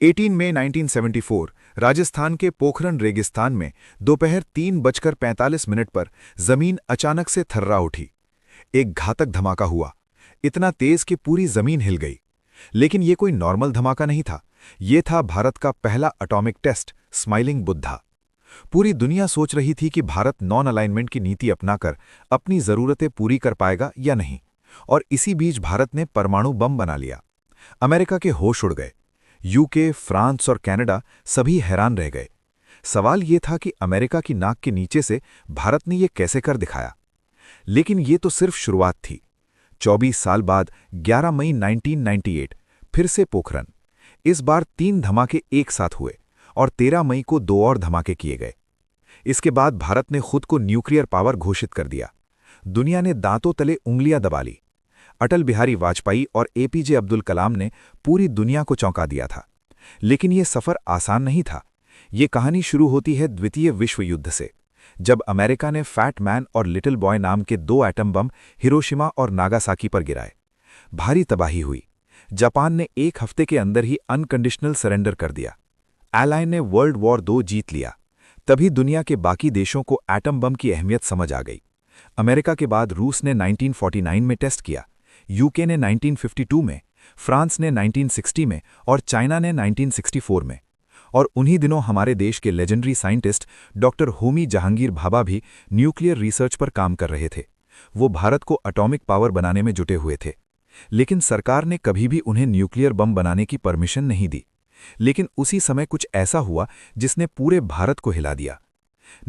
18 मई 1974 राजस्थान के पोखरन रेगिस्तान में दोपहर 3:45 पर जमीन अचानक से थर्रा उठी। एक घातक धमाका हुआ, इतना तेज कि पूरी जमीन हिल गई। लेकिन ये कोई नॉर्मल धमाका नहीं था, ये था भारत का पहला एटॉमिक टेस्ट, स्माइलिंग बुद्धा। पूरी दुनिया सोच रही थी कि भारत नॉन अलाइनमेंट की नीति अपनाकर अपनी जरूरतें पूरी कर पाएगा या नहीं, और इसी बीच भारत ने परमाणु बम बना लिया। अमेरिका के होश उड़ गए। यूके, फ्रांस और कनाडा सभी हैरान रह गए। सवाल ये था कि अमेरिका की नाक के नीचे से भारत ने ये कैसे कर दिखाया। लेकिन ये तो सिर्फ शुरुआत थी। 24 साल बाद 11 मई 1998 फिर से पोखरन। इस बार 3 धमाके एक साथ हुए और 13 मई को 2 और धमाके किए गए। इसके बाद भारत ने खुद को न्यूक्लियर पावर घोषित कर दिया। दुनिया ने दांतों तले उंगलियां दबा ली। अटल बिहारी वाजपेयी और एपीजे अब्दुल कलाम ने पूरी दुनिया को चौंका दिया था। लेकिन यह सफर आसान नहीं था। ये कहानी शुरू होती है द्वितीय विश्व युद्ध से, जब अमेरिका ने फैट मैन और लिटिल बॉय नाम के 2 एटम बम हिरोशिमा और नागासाकी पर गिराए। भारी तबाही हुई। जापान ने 1 हफ्ते के अंदर ही अनकंडीशनल सरेंडर कर दिया। एलाइन ने वर्ल्ड वॉर 2 जीत लिया। तभी दुनिया के बाकी देशों को एटम बम की अहमियत समझ आ गई। अमेरिका के बाद रूस ने 1949 में टेस्ट किया, यूके ने 1952 में, फ्रांस ने 1960 में और चाइना ने 1964 में। और उन्हीं दिनों हमारे देश के legendary scientist doctor Homi Jahangir Bhabha भी न्यूक्लियर रिसर्च पर काम कर रहे थे। वो भारत को एटॉमिक पावर बनाने में जुटे हुए थे। लेकिन सरकार ने कभी भी उन्हें न्यूक्लियर बम बनाने की परमिशन नहीं दी। लेकिन उसी समय कुछ ऐसा हुआ जिसने पूरे भारत को हिला दिया।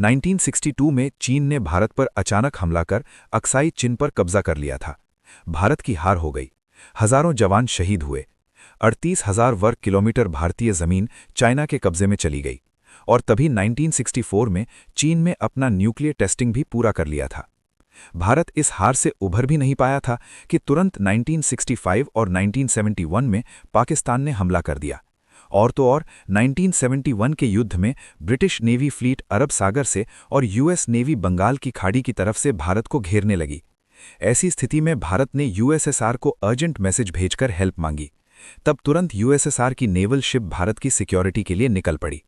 1962 में चीन ने भारत पर अचानक हमला कर अक्साई चिन पर कब्जा कर लिया था। भारत की हार हो गई। हजारों जवान शहीद हुए। 38,000 वर्ग किलोमीटर भारतीय जमीन चाइना के कब्जे में चली गई। और तभी 1964 में चीन में अपना न्यूक्लियर टेस्टिंग भी पूरा कर लिया था। भारत इस हार से उभर भी नहीं पाया था कि तुरंत 1965 और 1971 में पाकिस्तान ने हमला कर दिया। और तो और 1971 के युद्ध में ब्रिटिश नेवी फ्लीट अरब सागर से और यूएस नेवी बंगाल की खाड़ी की तरफ से भारत को घेरने लगी। ऐसी स्थिति में भारत ने यूएसएसआर को अर्जेंट मैसेज भेजकर हेल्प मांगी। तब तुरंत यूएसएसआर की नेवल शिप भारत की सिक्योरिटी के लिए निकल पड़ी।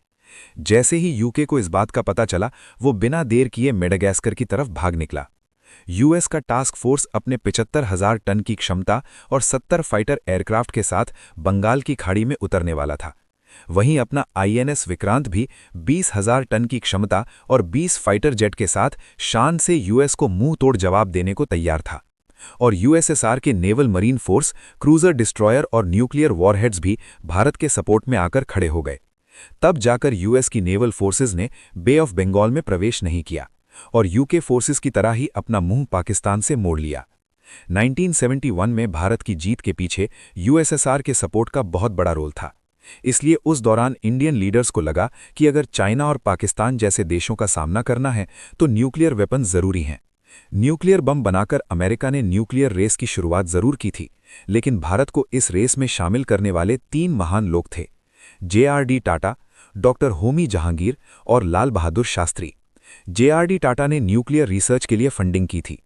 जैसे ही यूके को इस बात का पता चला, वो बिना देर किए मेडागास्कर की तरफ भाग निकला। यूएस का टास्क फोर्स अपने 75,000 टन की क्षमता और 70 फाइटर एयरक्राफ्ट के साथ बंगाल की खाड़ी में उतरने वाला था। वहीं अपना आईएनएस विक्रांत भी 20,000 टन की क्षमता और 20 फाइटर जेट के साथ शान से यूएस को मुंह तोड़ जवाब देने को तैयार था। और यूएसएसआर के naval marine force, cruiser destroyer और न्यूक्लियर वॉरहेड्स भी भारत के सपोर्ट में आकर खड़े हो गए। तब जाकर यूएस की नेवल फोर्सेज ने बे ऑफ बंगाल में प्रवेश नहीं किया और यूके फोर्सेज की तरह ही अपना मुंह पाकिस्तान से मोड़ लिया। 1971 में भारत की जीत के पीछे यूएसएसआर के सपोर्ट का बहुत बड़ा रोल था। इसलिए उस दौरान इंडियन लीडर्स को लगा कि अगर चाइना और पाकिस्तान जैसे देशों का सामना करना है तो न्यूक्लियर वेपन जरूरी हैं। न्यूक्लियर बम बनाकर अमेरिका ने न्यूक्लियर रेस की शुरुआत जरूर की थी, लेकिन भारत को इस रेस में शामिल करने वाले 3 महान लोग थे, जेआरडी टाटा, डॉक्टर होमी जहांगीर और लाल बहादुर शास्त्री। जेआरडी टाटा ने न्यूक्लियर रिसर्च के लिए फंडिंग की थी।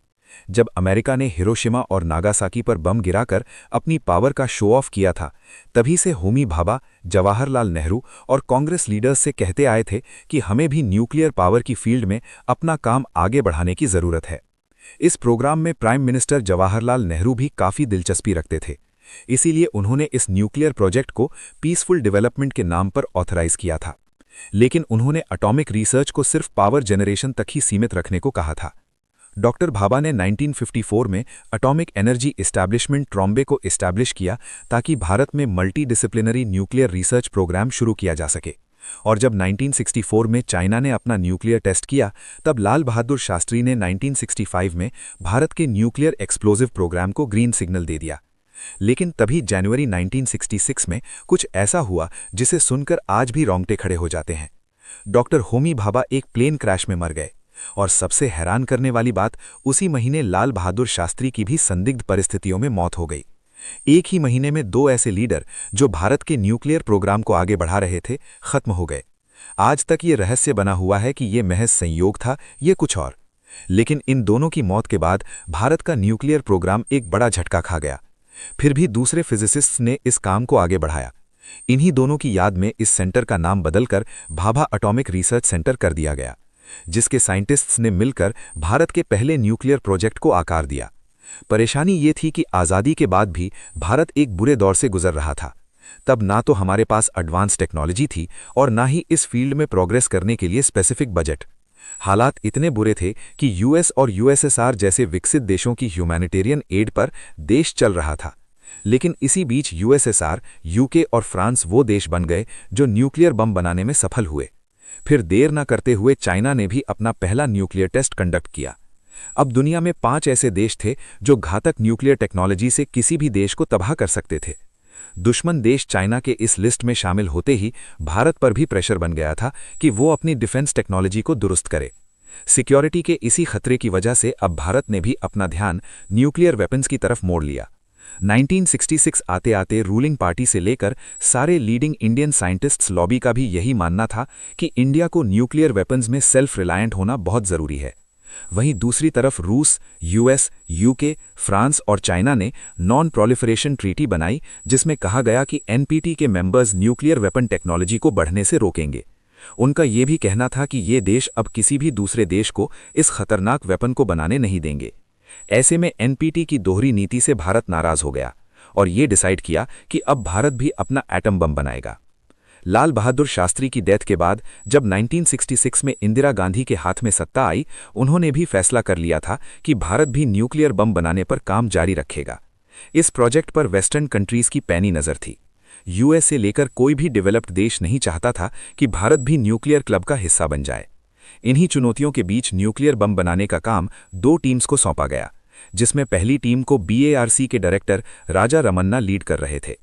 जब अमेरिका ने हिरोशिमा और नागासाकी पर बम गिराकर अपनी पावर का शो ऑफ किया था, तभी से होमी भाभा, जवाहरलाल नेहरू और कांग्रेस लीडर्स से कहते आए थे कि हमें भी न्यूक्लियर पावर की फील्ड में अपना काम आगे बढ़ाने की जरूरत है। इस प्रोग्राम में प्राइम मिनिस्टर जवाहरलाल नेहरू भी काफी दिलचस्पी रखते थे। इसीलिए उन्होंने इस न्यूक्लियर प्रोजेक्ट को पीसफुल डेवलपमेंट के नाम पर ऑथराइज किया था। लेकिन उन्होंने एटॉमिक रिसर्च को सिर्फ पावर जनरेशन तक ही सीमित रखने को कहा था। डॉक्टर भाभा ने 1954 में एटॉमिक एनर्जी एस्टैब्लिशमेंट ट्रॉम्बे को एस्टैब्लिश किया ताकि भारत में multi disciplinary nuclear research programme शुरू किया जा सके। और जब 1964 में चाइना ने अपना न्यूक्लियर टेस्ट किया, तब लाल बहादुर शास्त्री ने 1965 में भारत के न्यूक्लियर एक्सप्लोजिव प्रोग्राम को ग्रीन सिग्नल दे दिया। लेकिन तभी जनवरी 1966 में कुछ ऐसा हुआ जिसे सुनकर आज भी रोंगटे खड़े हो जाते हैं। डॉक्टर होमी भाभा एक प्लेन क्रैश में मर गए। और सबसे हैरान करने वाली बात, उसी महीने लाल बहादुर शास्त्री की भी संदिग्ध परिस्थितियों में मौत हो गई। एक ही महीने में 2 ऐसे लीडर जो भारत के न्यूक्लियर प्रोग्राम को आगे बढ़ा रहे थे, खत्म हो गए। आज तक ये रहस्य बना हुआ है कि ये महज संयोग था, ये कुछ और। लेकिन इन दोनों की मौत के बाद भारत का न्यूक्लियर प्रोग्राम एक बड़ा झटका खा गया। फिर भी दूसरे फिजिसिस्ट्स ने इस काम को आगे बढ़ाया। इन्हीं दोनों की याद में इस सेंटर का नाम बदलकर भाभा एटॉमिक रिसर्च सेंटर कर दिया गया, जिसके साइंटिस्ट्स ने मिलकर भारत के पहले न्यूक्लियर प्रोजेक्ट को आकार दिया। परेशानी ये थी कि आज़ादी के बाद भी भारत एक बुरे दौर से गुजर रहा था। तब ना तो हमारे पास एडवांस टेक्नोलॉजी थी और ना ही इस फील्ड में प्रोग्रेस करने के लिए स्पेसिफिक बजट। हालात इतने बुरे थे कि यूएस और यूएसएसआर जैसे विकसित देशों की ह्यूमैनिटेरियन एड पर देश चल रहा था। लेकिन इसी बीच यूएसएसआर, यूके और फ्रांस वो देश बन गए जो न्यूक्लियर बम बनाने में सफल हुए। फिर देर न करते हुए चाइना ने भी अपना पहला न्यूक्लियर टेस्ट कंडक्ट किया। अब दुनिया में 5 ऐसे देश थे जो घातक न्यूक्लियर टेक्नोलॉजी से किसी भी देश को तबाह कर सकते थे। दुश्मन देश चाइना के इस लिस्ट में शामिल होते ही भारत पर भी प्रेशर बन गया था कि वो अपनी डिफेंस टेक्नोलॉजी को दुरुस्त करे। सिक्योरिटी के इसी खतरे की वजह से अब भारत ने भी अपना ध्यान न्यूक्लियर वेपन्स की तरफ मोड़ लिया। 1966 आते आते रूलिंग पार्टी से लेकर सारे लीडिंग इंडियन साइंटिस्ट्स लॉबी का भी यही मानना था कि इंडिया को न्यूक्लियर वेपन्स में सेल्फ रिलायंट होना बहुत ज़रूरी है। वहीं दूसरी तरफ रूस, यूएस, यूके, फ्रांस और चाइना ने नॉन प्रोलिफरेशन ट्रीटी बनाई, जिसमें कहा गया कि एनपीटी के मेंबर्स न्यूक्लियर वेपन टेक्नोलॉजी को बढ़ने से रोकेंगे। उनका यह भी कहना था कि ये देश अब किसी भी दूसरे देश को इस खतरनाक वेपन को बनाने नहीं देंगे। ऐसे में एनपीटी की दोहरी नीति से भारत नाराज हो गया और ये डिसाइड किया कि अब भारत भी अपना एटम बम बनाएगा। लाल बहादुर शास्त्री की डेथ के बाद जब 1966 में इंदिरा गांधी के हाथ में सत्ता आई, उन्होंने भी फैसला कर लिया था कि भारत भी न्यूक्लियर बम बनाने पर काम जारी रखेगा। इस प्रोजेक्ट पर वेस्टर्न कंट्रीज की पैनी नज़र थी। यूएस से लेकर कोई भी डेवलप्ड देश नहीं चाहता था कि भारत भी न्यूक्लियर क्लब का हिस्सा बन जाए। इन्हीं चुनौतियों के बीच न्यूक्लियर बम बनाने का काम 2 टीम्स को सौंपा गया, जिसमें पहली टीम को बीएआरसी के डायरेक्टर राजा रमन्ना लीड कर रहे थे,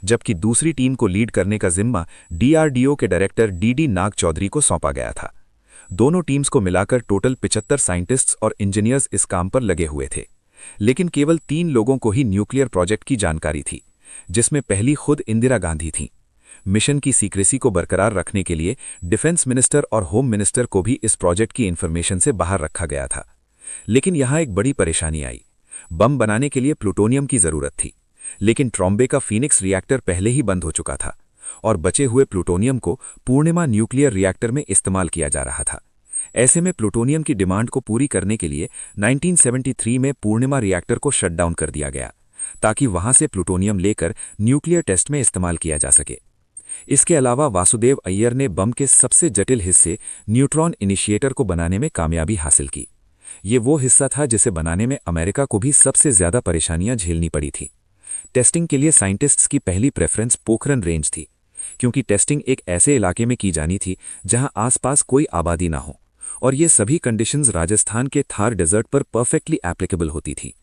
जबकि दूसरी टीम को लीड करने का जिम्मा डीआरडीओ के डायरेक्टर डीडी नाग चौधरी को सौंपा गया था। दोनों टीम्स को मिलाकर टोटल 75 साइंटिस्ट्स और इंजीनियर्स इस काम पर लगे हुए थे। लेकिन केवल 3 लोगों को ही न्यूक्लियर प्रोजेक्ट की जानकारी थी, जिसमें पहली खुद इंदिरा गांधी थीं। मिशन की सीक्रेसी को बरकरार रखने के लिए डिफेंस मिनिस्टर और होम मिनिस्टर को भी इस प्रोजेक्ट की इन्फॉर्मेशन से बाहर रखा गया था। लेकिन यहाँ एक बड़ी परेशानी आई। बम बनाने के लिए प्लूटोनियम की जरूरत थी, लेकिन ट्रॉम्बे का फीनिक्स रिएक्टर पहले ही बंद हो चुका था और बचे हुए प्लूटोनियम को पूर्णिमा न्यूक्लियर रिएक्टर में इस्तेमाल किया जा रहा था। ऐसे में प्लूटोनियम की डिमांड को पूरी करने के लिए 1973 में पूर्णिमा रिएक्टर को शट डाउन कर दिया गया, ताकि वहां से प्लूटोनियम लेकर न्यूक्लियर टेस्ट में इस्तेमाल किया जा सके। इसके अलावा वासुदेव अय्यर ने बम के सबसे जटिल हिस्से न्यूट्रॉन इनिशिएटर को बनाने में कामयाबी हासिल की। ये वो हिस्सा था जिसे बनाने में अमेरिका को भी सबसे ज्यादा परेशानियां झेलनी पड़ी थी। टेस्टिंग के लिए साइंटिस्ट्स की पहली प्रेफरेंस पोखरन रेंज थी, क्योंकि टेस्टिंग एक ऐसे इलाके में की जानी थी जहां आसपास कोई आबादी ना हो, और ये सभी कंडीशंस राजस्थान के थार डेजर्ट पर परफेक्टली एप्लीकेबल होती थी।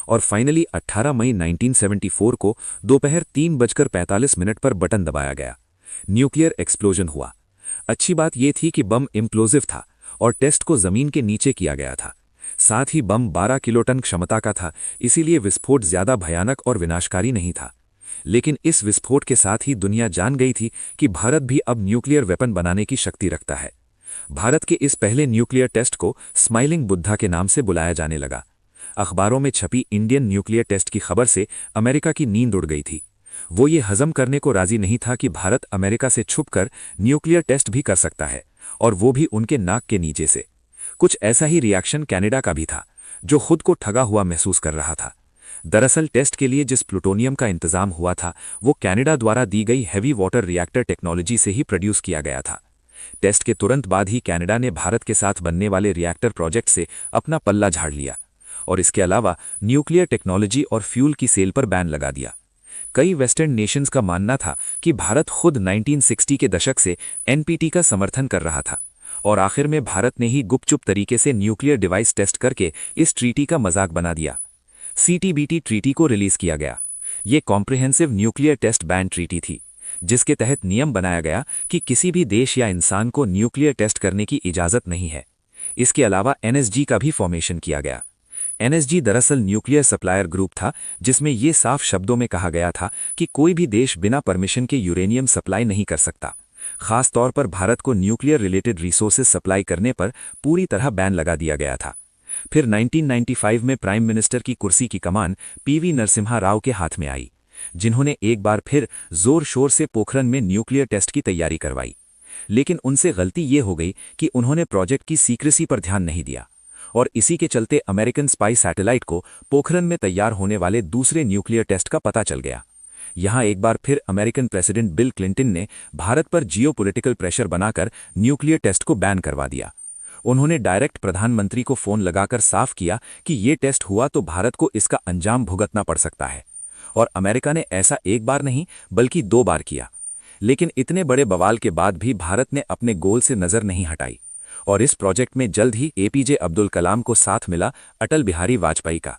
और फाइनली 18 मई 1974 को दोपहर 3:45 पर बटन दबाया गया। न्यूक्लियर एक्सप्लोजन हुआ। अच्छी बात यह थी कि बम इम्प्लोजिव था और टेस्ट को जमीन के नीचे किया गया था। साथ ही बम 12 किलोटन क्षमता का था, इसीलिए विस्फोट ज्यादा भयानक और विनाशकारी नहीं था। लेकिन इस विस्फोट के साथ ही दुनिया जान गई थी कि भारत भी अब न्यूक्लियर वेपन बनाने की शक्ति रखता है। भारत के इस पहले न्यूक्लियर टेस्ट को स्माइलिंग बुद्धा के नाम से बुलाया जाने लगा। अखबारों में छपी इंडियन न्यूक्लियर टेस्ट की खबर से अमेरिका की नींद उड़ गई थी। वो ये हजम करने को राजी नहीं था कि भारत अमेरिका से छुपकर न्यूक्लियर टेस्ट भी कर सकता है, और वो भी उनके नाक के नीचे से। कुछ ऐसा ही रिएक्शन कनाडा का भी था, जो खुद को ठगा हुआ महसूस कर रहा था। दरअसल टेस्ट के लिए जिस प्लूटोनियम का इंतजाम हुआ था, वो कनाडा द्वारा दी गई हैवी वाटर रिएक्टर टेक्नोलॉजी से ही प्रोड्यूस किया गया था। टेस्ट के तुरंत बाद ही कनाडा ने भारत के साथ बनने वाले रिएक्टर प्रोजेक्ट से अपना पल्ला झाड़ लिया, और इसके अलावा न्यूक्लियर टेक्नोलॉजी और फ्यूल की सेल पर बैन लगा दिया। कई वेस्टर्न नेशंस का मानना था कि भारत खुद 1960 के दशक से एनपीटी का समर्थन कर रहा था, और आखिर में भारत ने ही गुपचुप तरीके से न्यूक्लियर डिवाइस टेस्ट करके इस ट्रीटी का मजाक बना दिया। सीटीबीटी ट्रीटी को रिलीज किया गया। ये comprehensive nuclear test ban treaty थी, जिसके तहत नियम बनाया गया कि किसी भी देश या इंसान को न्यूक्लियर टेस्ट करने की इजाजत नहीं है। इसके अलावा एनएसजी का भी फॉर्मेशन किया गया। एनएसजी दरअसल न्यूक्लियर सप्लायर ग्रुप था, जिसमें यह साफ शब्दों में कहा गया था कि कोई भी देश बिना परमिशन के यूरेनियम सप्लाई नहीं कर सकता। खास तौर पर भारत को न्यूक्लियर रिलेटेड रिसोर्सेज सप्लाई करने पर पूरी तरह बैन लगा दिया गया था। फिर 1995 में प्राइम मिनिस्टर की कुर्सी की कमान पीवी नरसिम्हा राव के हाथ में आई, जिन्होंने एक बार फिर जोर शोर से पोखरण में न्यूक्लियर टेस्ट की तैयारी करवाई। लेकिन उनसे गलती ये हो गई कि उन्होंने प्रोजेक्ट की सीक्रेसी पर ध्यान नहीं दिया, और इसी के चलते अमेरिकन स्पाई सैटेलाइट को पोखरण में तैयार होने वाले दूसरे न्यूक्लियर टेस्ट का पता चल गया। यहां एक बार फिर अमेरिकन प्रेसिडेंट बिल क्लिंटन ने भारत पर जियोपॉलिटिकल प्रेशर बनाकर न्यूक्लियर टेस्ट को बैन करवा दिया। उन्होंने डायरेक्ट प्रधानमंत्री को फोन लगाकर साफ किया कि ये टेस्ट हुआ तो भारत को इसका अंजाम भुगतना पड़ सकता है। और अमेरिका ने ऐसा एक बार नहीं बल्कि 2 बार किया। लेकिन इतने बड़े बवाल के बाद भी भारत ने अपने गोल से नजर नहीं हटाई, और इस प्रोजेक्ट में जल्द ही एपीजे अब्दुल कलाम को साथ मिला अटल बिहारी वाजपेयी का।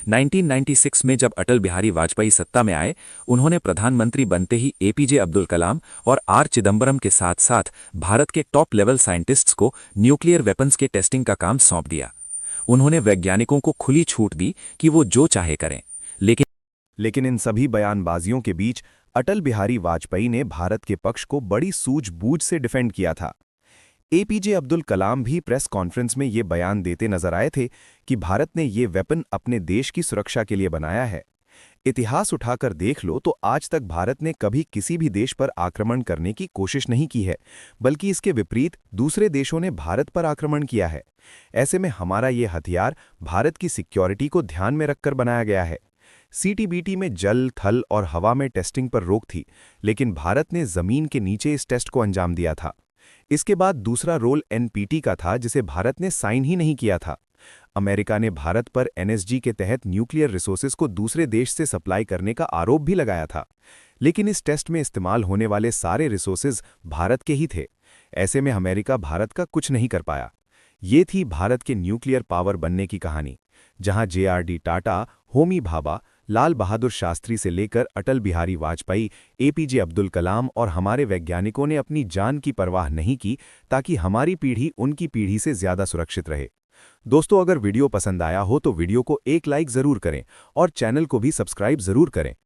1996 में जब अटल बिहारी वाजपेयी सत्ता में आए, उन्होंने प्रधानमंत्री बनते ही एपीजे अब्दुल कलाम और आर चिदंबरम के साथ साथ भारत के टॉप लेवल साइंटिस्ट्स को न्यूक्लियर वेपन्स के टेस्टिंग का काम सौंप दिया। उन्होंने वैज्ञानिकों को खुली छूट दी कि वो जो चाहे करें। लेकिन इन सभी बयानबाजियों के बीच अटल बिहारी वाजपेयी ने भारत के पक्ष को बड़ी सूझबूझ से डिफेंड किया था। एपीजे अब्दुल कलाम भी प्रेस कॉन्फ्रेंस में ये बयान देते नजर आए थे कि भारत ने ये वेपन अपने देश की सुरक्षा के लिए बनाया है। इतिहास उठाकर देख लो तो आज तक भारत ने कभी किसी भी देश पर आक्रमण करने की कोशिश नहीं की है, बल्कि इसके विपरीत दूसरे देशों ने भारत पर आक्रमण किया है। ऐसे में हमारा ये हथियार भारत की सिक्योरिटी को ध्यान में रखकर बनाया गया है। सीटीबीटी में जल, थल और हवा में टेस्टिंग पर रोक थी, लेकिन भारत ने जमीन के नीचे इस टेस्ट को अंजाम दिया था। इसके बाद दूसरा रोल एनपीटी का था, जिसे भारत ने साइन ही नहीं किया था। अमेरिका ने भारत पर एनएसजी के तहत न्यूक्लियर रिसोर्सेज को दूसरे देश से सप्लाई करने का आरोप भी लगाया था, लेकिन इस टेस्ट में इस्तेमाल होने वाले सारे रिसोर्सेज भारत के ही थे। ऐसे में अमेरिका भारत का कुछ नहीं कर पाया। ये थी भारत के न्यूक्लियर पावर बनने की कहानी, जहां जेआरडी टाटा, होमी भाभा, लाल बहादुर शास्त्री से लेकर अटल बिहारी वाजपेयी, एपीजे अब्दुल कलाम और हमारे वैज्ञानिकों ने अपनी जान की परवाह नहीं की, ताकि हमारी पीढ़ी उनकी पीढ़ी से ज्यादा सुरक्षित रहे। दोस्तों, अगर वीडियो पसंद आया हो तो वीडियो को एक लाइक जरूर करें और चैनल को भी सब्सक्राइब जरूर करें।